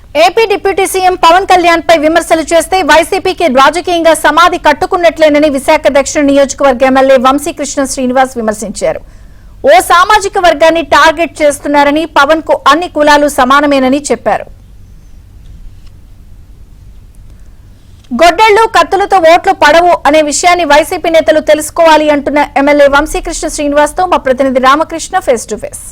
AP deputy CM Pawan Kalyan పై విమర్శలు చేస్తే వైసీపీకి రాజకీయంగా సమాధి కట్టుకున్నట్లేనని విశాఖ దక్షిణ నియోజకవర్గ ఎమ్మెల్యే వంశీకృష్ణ శ్రీనివాస్ విమర్శించారు. ఓ సామాజిక వర్గాన్ని టార్గెట్ చేస్తున్నారని, పవన్ కు అన్ని కులాలు సమానమేనని చెప్పారు. గొడ్డళ్లు కత్తులతో ఓట్లు పడవు అనే విషయాన్ని వైసీపీ నేతలు తెలుసుకోవాలి అంటున్న ఎమ్మెల్యే వంశీకృష్ణ శ్రీనివాస్ తో మా ప్రతినిధి Ramakrishna face to face.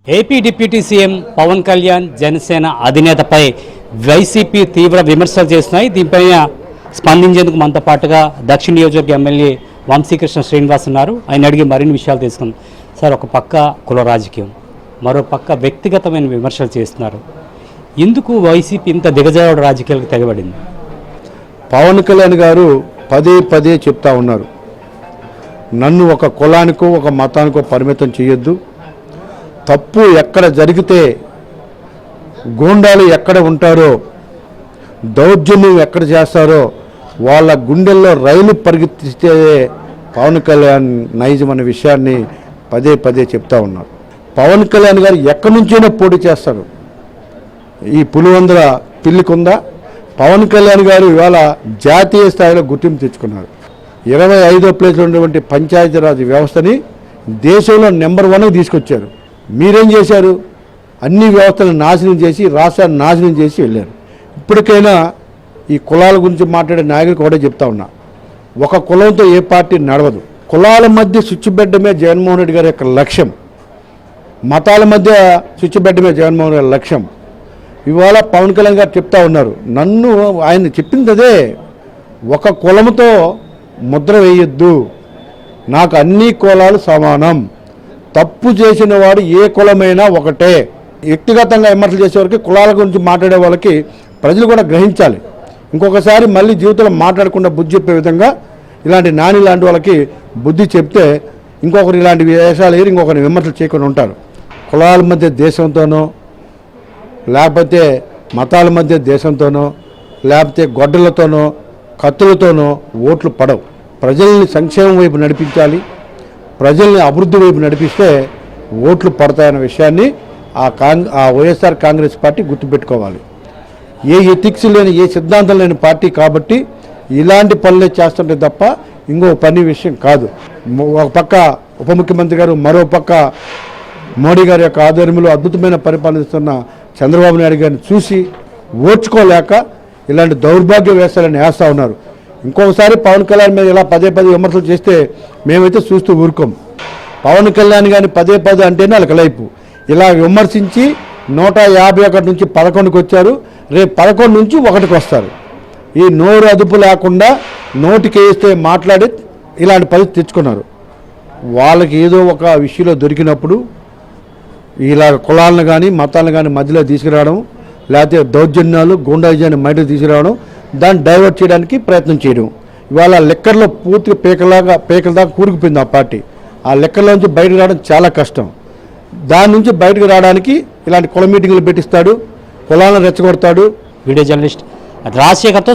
AP deputy CM Pawan Kalyan Janasena అధినేతపై వైసీపీ తీవ్ర విమర్శలు చేస్తున్నాయి. దీనిపైన స్పందించేందుకు మనతో పాటుగా దక్షిణ నియోజకవర్గ ఎమ్మెల్యే వంశీకృష్ణ శ్రీనివాస్ ఉన్నారు. ఆయన అడిగి మరిన్ని విషయాలు తెలుసుకుందాం. సార్, ఒక పక్క కుల రాజకీయం, మరో పక్క వ్యక్తిగతమైన విమర్శలు చేస్తున్నారు. ఎందుకు వైసీపీ ఇంత దిగజారుడు రాజకీయాలకు తెగబడింది? పవన్ కళ్యాణ్ గారు పదే పదే చెప్తా ఉన్నారు, నన్ను ఒక కులానికో ఒక మతానికో పరిమితం చేయొద్దు. తప్పు ఎక్కడ జరిగితే, గూండాలు ఎక్కడ ఉంటారో, దౌర్జన్యం ఎక్కడ చేస్తారో వాళ్ళ గుండెల్లో రైలు పరిగెత్తిస్తే పవన్ కళ్యాణ్ నైజం అనే విషయాన్ని పదే పదే చెప్తా ఉన్నారు. పవన్ కళ్యాణ్ గారు ఎక్కడి నుంచైనా పోటీ చేస్తారు. ఈ పులివందర పిల్లికుందా పవన్ కళ్యాణ్ గారు ఇవాళ జాతీయ స్థాయిలో గుర్తింపు తెచ్చుకున్నారు. 25వ ప్లేస్లో ఉన్నటువంటి పంచాయతీరాజ్ వ్యవస్థని దేశంలో నెంబర్ 1కి తీసుకొచ్చారు. మీరేం చేశారు? అన్ని వ్యవస్థలను నాశనం చేసి, రాష్ట్రాన్ని నాశనం చేసి వెళ్ళారు. ఇప్పటికైనా ఈ కులాల గురించి మాట్లాడే నాయకులకు కూడా చెప్తా ఉన్నా, ఒక కులంతో ఏ పార్టీ నడవదు. కులాల మధ్య స్విచ్బెట్టడమే జగన్మోహన్ రెడ్డి గారి యొక్క లక్ష్యం. మతాల మధ్య స్విచ్బెట్టడమే జగన్మోహన్ రెడ్డి గారి లక్ష్యం. ఇవాళ పవన్ కళ్యాణ్ గారు చెప్తా ఉన్నారు, నన్ను ఆయన చెప్పింది అదే, ఒక కులంతో ముద్ర వేయొద్దు, నాకు అన్ని కులాలు సమానం, తప్పు చేసిన వాడు ఏ కులమైనా ఒకటే. వ్యక్తిగతంగా విమర్శలు చేసేవారికి, కులాల గురించి మాట్లాడే వాళ్ళకి ప్రజలు కూడా గ్రహించాలి. ఇంకొకసారి మళ్ళీ జీవితంలో మాట్లాడకుండా బుద్ధి చెప్పే విధంగా ఇలాంటి నాని లాంటి వాళ్ళకి బుద్ధి చెప్తే ఇంకొకరు ఇలాంటి వేషాలు ఏరి ఇంకొకరిని విమర్శలు చేయకుండా ఉంటారు. కులాల మధ్య దేశంతోనో, లేకపోతే మతాల మధ్య దేశంతోనో, లేకపోతే గొడ్డలతోనో కత్తులతోనో ఓట్లు పడవు. ప్రజల్ని సంక్షేమం వైపు నడిపించాలి, ప్రజల్ని అభివృద్ధి వైపు నడిపిస్తే ఓట్లు పడతాయన్న విషయాన్ని ఆ వైఎస్ఆర్ కాంగ్రెస్ పార్టీ గుర్తుపెట్టుకోవాలి. ఏ ఎథిక్స్ లేని, ఏ సిద్ధాంతం లేని పార్టీ కాబట్టి ఇలాంటి పనులే చేస్తుంటే తప్ప ఇంకో పని విషయం కాదు. ఒక పక్క ఉప ముఖ్యమంత్రి గారు, మరో పక్క మోడీ గారి యొక్క ఆధ్వర్యంలో అద్భుతమైన పరిపాలిస్తున్న చంద్రబాబు నాయుడు గారిని చూసి ఓర్చుకోలేక ఇలాంటి దౌర్భాగ్య వేషాలను వేస్తూ ఉన్నారు. ఇంకొకసారి పవన్ కళ్యాణ్ మీద ఇలా పదే పదే విమర్శలు చేస్తే మేమైతే చూస్తూ ఊరుకోం. పవన్ కళ్యాణ్ గారిని పదే పదే అంటేనే వాళ్ళకి లైపు. ఇలా విమర్శించి 151 నుంచి 11కి వచ్చారు, రేపు 11 నుంచి 1కి వస్తారు. ఈ నోరు అదుపు లేకుండా నోటికి వేస్తే మాట్లాడి ఇలాంటి పరిస్థితి తెచ్చుకున్నారు. వాళ్ళకి ఏదో ఒక విషయంలో దొరికినప్పుడు ఇలా కులాలను కానీ మతాలను కానీ మధ్యలో తీసుకురావడం, లేకపోతే దౌర్జన్యాలు గూండాయిజాన్ని బయటకు తీసుకురావడం, దాన్ని డైవర్ట్ చేయడానికి ప్రయత్నం చేయడం. ఇవాళ లెక్కర్లో పూర్తిగా పేకల దాకా కూరుకుపోయింది ఆ పార్టీ. ఆ లెక్కర్లో నుంచి బయటకు రావడం చాలా కష్టం. దాని నుంచి బయటకు రావడానికి ఇలాంటి కుల మీటింగ్లు పెట్టిస్తాడు, కులాలను రెచ్చగొడతాడు. Video journalist రాజశేఖర్తో